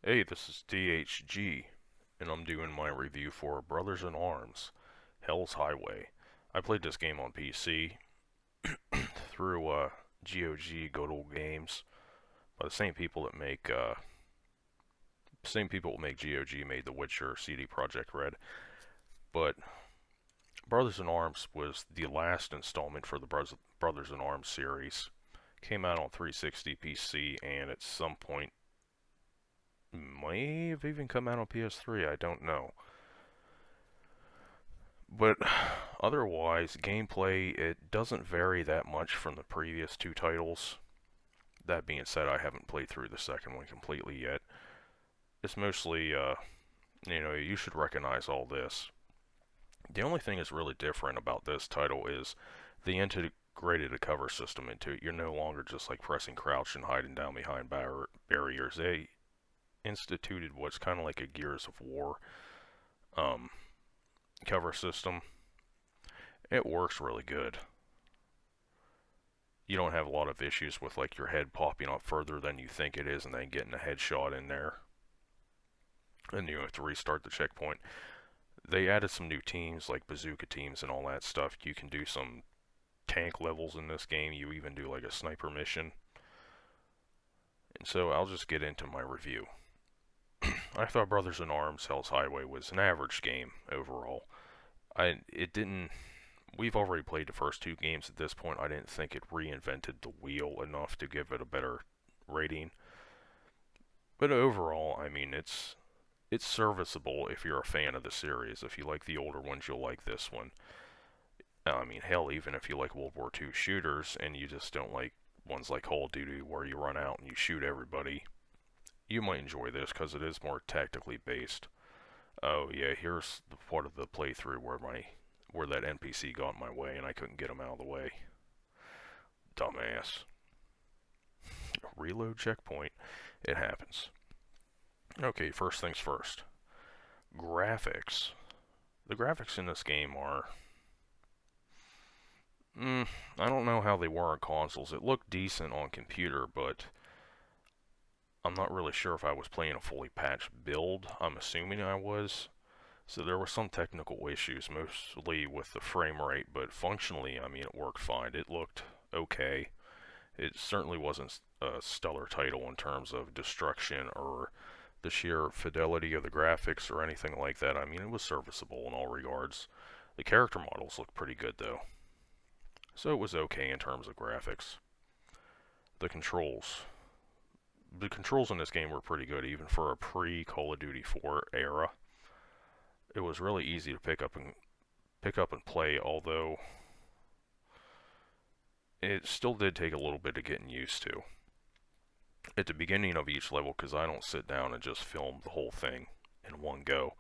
Hey, this is DHG, and I'm doing my review for Brothers in Arms, Hell's Highway. I played this game on PC through GOG Good Old Games by the same people that make GOG made The Witcher, CD Projekt Red. But Brothers in Arms was the last installment for the Brothers in Arms series. Came out on 360 PC, and at some point may have even come out on PS3. I don't know. But otherwise, gameplay, it doesn't vary that much from the previous two titles. That being said, I haven't played through the second one completely yet. It's mostly, you should recognize all this. The only thing that's really different about this title is they integrated a cover system into it. You're no longer just like pressing crouch and hiding down behind barriers. They instituted what's kind of like a Gears of War um, cover system. It works really good. You don't have a lot of issues with like your head popping up further than you think it is and then getting a headshot in there and you have to restart the checkpoint. They added some new teams like bazooka teams and all that stuff. You can do some tank levels in this game. You even do like a sniper mission. And so I'll just get into my review. I thought Brothers in Arms Hell's Highway was an average game overall. I it didn't We've already played the first two games at this point. I didn't think it reinvented the wheel enough to give it a better rating. But overall, I mean, it's serviceable if you're a fan of the series. If you like the older ones, you'll like this one. I mean, hell, even if you like World War II shooters and you just don't like ones like Call of Duty where you run out and you shoot everybody, you might enjoy this because it is more tactically based. Oh yeah, here's the part of the playthrough where that NPC got in my way and I couldn't get him out of the way. Dumbass. Reload checkpoint. It happens. Okay, first things first. Graphics. The graphics in this game are. I don't know how they were on consoles. It looked decent on computer, but I'm not really sure if I was playing a fully patched build. I'm assuming I was. So there were some technical issues, mostly with the frame rate, but functionally, I mean, it worked fine. It looked okay. It certainly wasn't a stellar title in terms of destruction or the sheer fidelity of the graphics or anything like that. I mean, it was serviceable in all regards. The character models looked pretty good though, so it was okay in terms of graphics. The controls. The controls in this game were pretty good, even for a pre-Call of Duty 4 era. It was really easy to pick up and play, although it still did take a little bit of getting used to. At the beginning of each level, because I don't sit down and just film the whole thing in one go,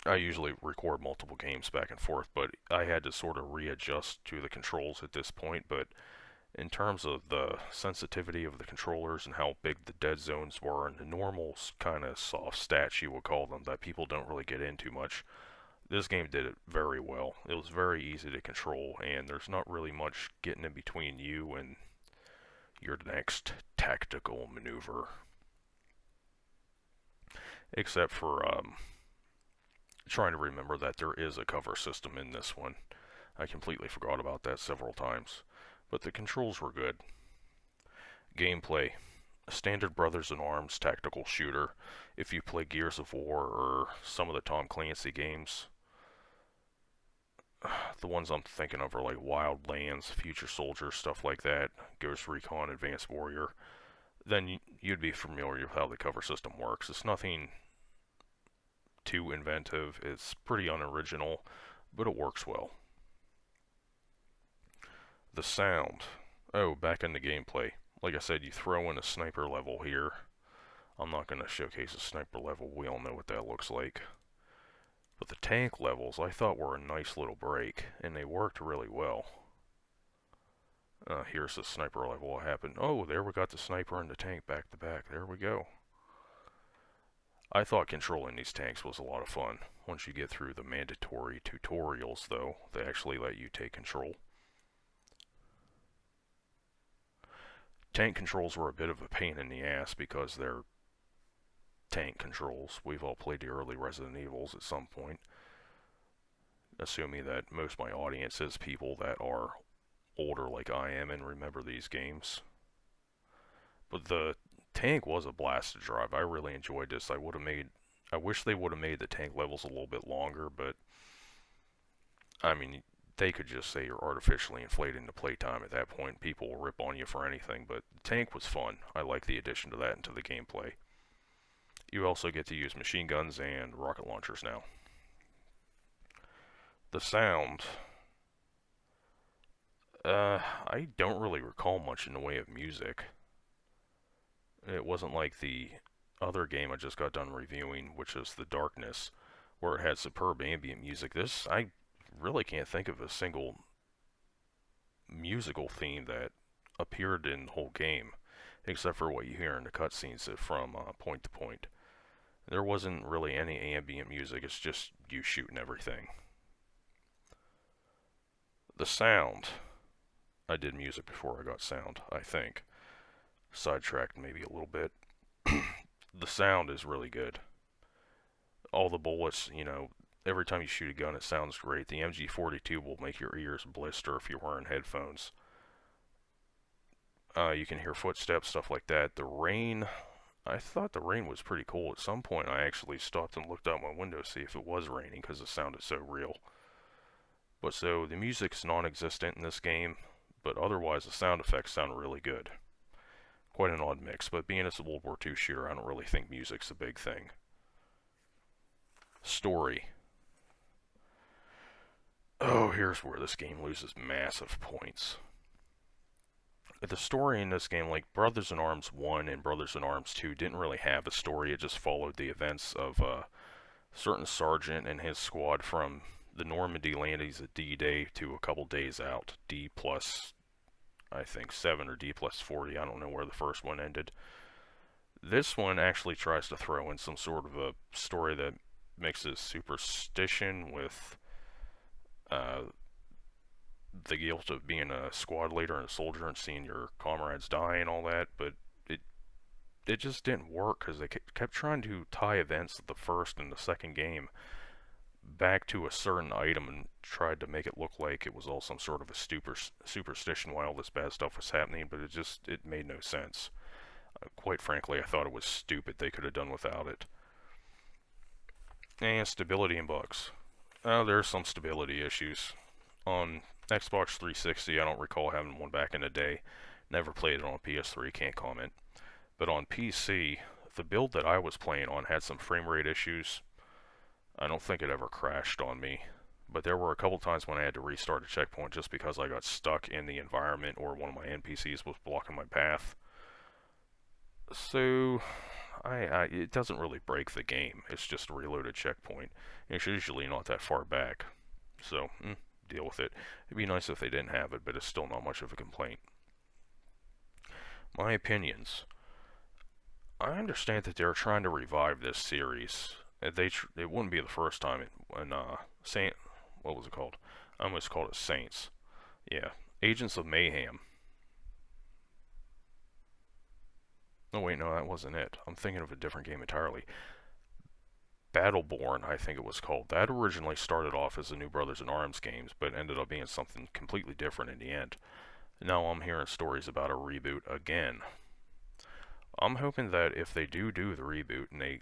I usually record multiple games back and forth, but I had to sort of readjust to the controls at this point. But in terms of the sensitivity of the controllers and how big the dead zones were and the normal kind of soft stats you would call them that people don't really get into much, this game did it very well. It was very easy to control, and there's not really much getting in between you and your next tactical maneuver, except for trying to remember that there is a cover system in this one. I completely forgot about that several times. But the controls were good. Gameplay. A standard Brothers in Arms tactical shooter. If you play Gears of War or some of the Tom Clancy games, the ones I'm thinking of are like Wildlands, Future Soldier, stuff like that, Ghost Recon, Advanced Warrior, then you'd be familiar with how the cover system works. It's nothing too inventive, it's pretty unoriginal, but it works well. The sound. Oh, back into gameplay. Like I said, you throw in a sniper level here. I'm not going to showcase a sniper level, we all know what that looks like. But the tank levels I thought were a nice little break, and they worked really well. Here's the sniper level what happened. Oh, there we got the sniper and the tank back to back. There we go. I thought controlling these tanks was a lot of fun. Once you get through the mandatory tutorials, though, they actually let you take control. Tank controls were a bit of a pain in the ass because they're tank controls. We've all played the early Resident Evils at some point, assuming that most of my audience is people that are older like I am and remember these games. But the tank was a blast to drive. I really enjoyed this. I wish they would have made the tank levels a little bit longer, but I mean, they could just say you're artificially inflating the playtime at that point. People will rip on you for anything, but the tank was fun. I like the addition to that into the gameplay. You also get to use machine guns and rocket launchers now. The sound, I don't really recall much in the way of music. It wasn't like the other game I just got done reviewing, which is The Darkness, where it had superb ambient music. This, I really can't think of a single musical theme that appeared in the whole game, except for what you hear in the cutscenes from point to point. There wasn't really any ambient music, it's just you shooting everything. The sound, I did music before I got sound, I think. Sidetracked maybe a little bit. The sound is really good. All the bullets, every time you shoot a gun, it sounds great. The MG42 will make your ears blister if you're wearing headphones. You can hear footsteps, stuff like that. The rain, I thought the rain was pretty cool. At some point, I actually stopped and looked out my window to see if it was raining because it sounded so real. But so the music's non-existent in this game, but otherwise the sound effects sound really good. Quite an odd mix, but being it's a World War II shooter, I don't really think music's a big thing. Story. Oh, here's where this game loses massive points. The story in this game, like Brothers in Arms 1 and Brothers in Arms 2, didn't really have a story. It just followed the events of a certain sergeant and his squad from the Normandy landings at D-Day to a couple days out. D plus, I think, 7 or D plus 40. I don't know where the first one ended. This one actually tries to throw in some sort of a story that mixes superstition with the guilt of being a squad leader and a soldier and seeing your comrades die and all that, but it just didn't work because they kept trying to tie events of the first and the second game back to a certain item and tried to make it look like it was all some sort of a superstition while all this bad stuff was happening, but it made no sense. Quite frankly, I thought it was stupid. They could have done without it. And stability and bugs. There's some stability issues. On Xbox 360, I don't recall having one back in the day. Never played it on PS3, can't comment. But on PC, the build that I was playing on had some frame rate issues. I don't think it ever crashed on me, but there were a couple times when I had to restart a checkpoint just because I got stuck in the environment or one of my NPCs was blocking my path. So, it doesn't really break the game. It's just a reloaded checkpoint. It's usually not that far back. So, deal with it. It'd be nice if they didn't have it, but it's still not much of a complaint. My opinions. I understand that they're trying to revive this series. It wouldn't be the first time when what was it called? I almost called it Saints. Yeah, Agents of Mayhem. Oh wait, no, that wasn't it. I'm thinking of a different game entirely. Battleborn, I think it was called. That originally started off as the new Brothers in Arms games, but ended up being something completely different in the end. Now I'm hearing stories about a reboot again. I'm hoping that if they do the reboot, and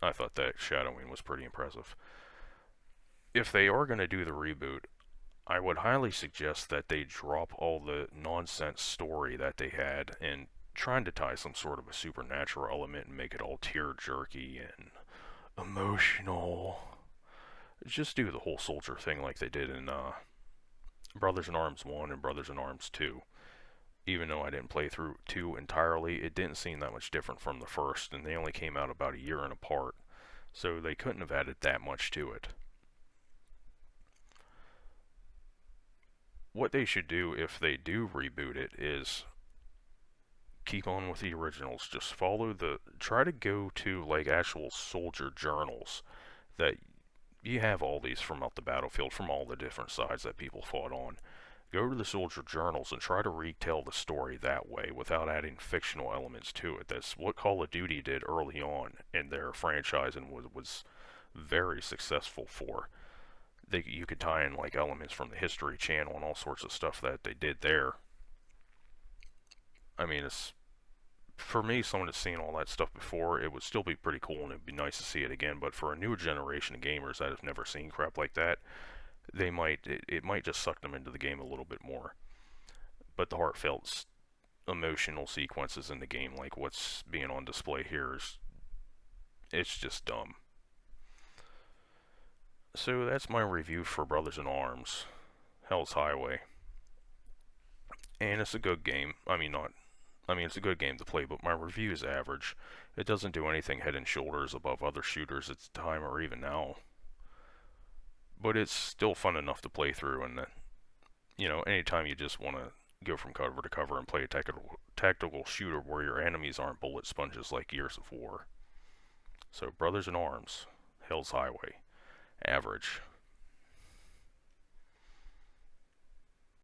I thought that shadowing was pretty impressive. If they are going to do the reboot, I would highly suggest that they drop all the nonsense story that they had and trying to tie some sort of a supernatural element and make it all tear-jerky and emotional. Just do the whole soldier thing like they did in Brothers in Arms 1 and Brothers in Arms 2. Even though I didn't play through 2 entirely, it didn't seem that much different from the first, and they only came out about a year and apart, so they couldn't have added that much to it. What they should do if they do reboot it is keep on with the originals. Just try to go to like actual soldier journals that you have all these from out the battlefield, from all the different sides that people fought on. Go to the soldier journals and try to retell the story that way without adding fictional elements to it. That's what Call of Duty did early on in their franchise and was very successful for. You could tie in like elements from the History Channel and all sorts of stuff that they did there. I mean, it's for me, someone that's seen all that stuff before, it would still be pretty cool and it'd be nice to see it again. But for a newer generation of gamers that have never seen crap like that, it might just suck them into the game a little bit more. But the heartfelt, emotional sequences in the game, like what's being on display here, it's just dumb. So that's my review for Brothers in Arms, Hell's Highway, and it's a good game. It's a good game to play, but my review is average. It doesn't do anything head and shoulders above other shooters at the time or even now. But it's still fun enough to play through, and anytime you just want to go from cover to cover and play a tactical shooter where your enemies aren't bullet sponges like Gears of War. So, Brothers in Arms, Hell's Highway, average.